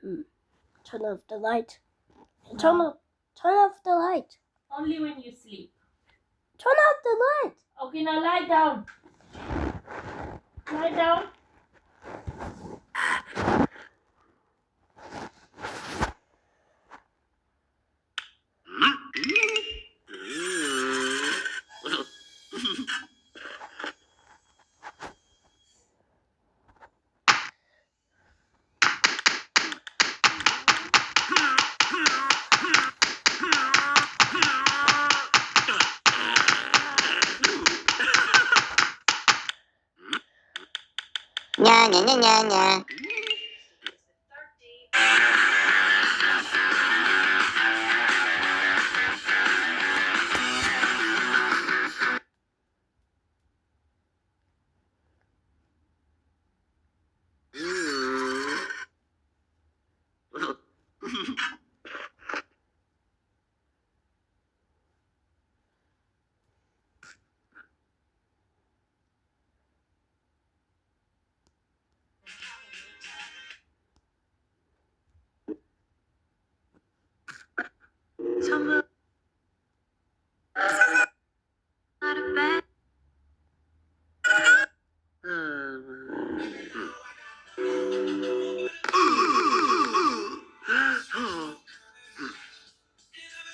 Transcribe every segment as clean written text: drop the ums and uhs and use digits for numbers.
Turn off the light. Turn off the light. Only when you sleep. Turn off the light. Okay, now lie down. Lie down. Nya, nya, nya, nya, nya. Tumble out of bed.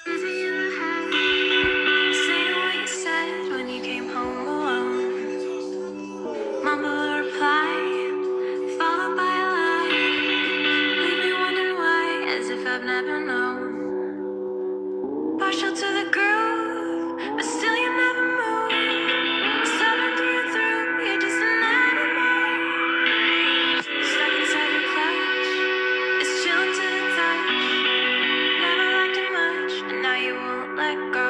Busy in the head, saying what you said when you came home alone. Mumble a reply, followed by a lie. Leave me wondering why, as if I've never known. Partial to the groove, but still you never move. Stubborn through and through, you're just an animal. Stuck inside your clutch, it's chilling to the touch. Never liked it much, and now you won't let go.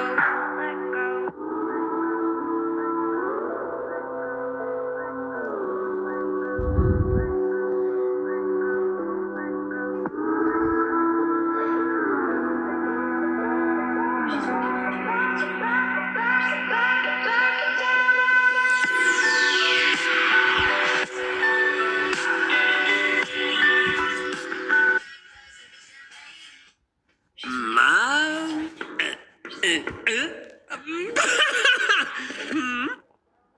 Mom?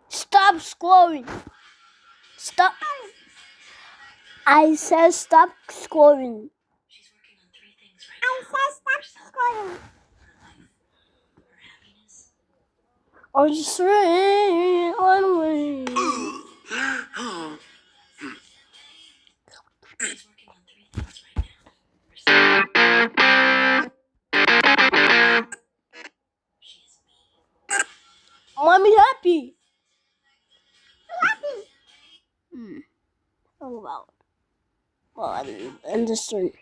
Stop scrolling. Stop. I said stop scrolling. She's working on 3 things right now. I said stop scrolling. Her happiness. On 3 only. She's working on 3 things right now. She's me. Mommy happy. Happy. Oh well. Well, I'm understood.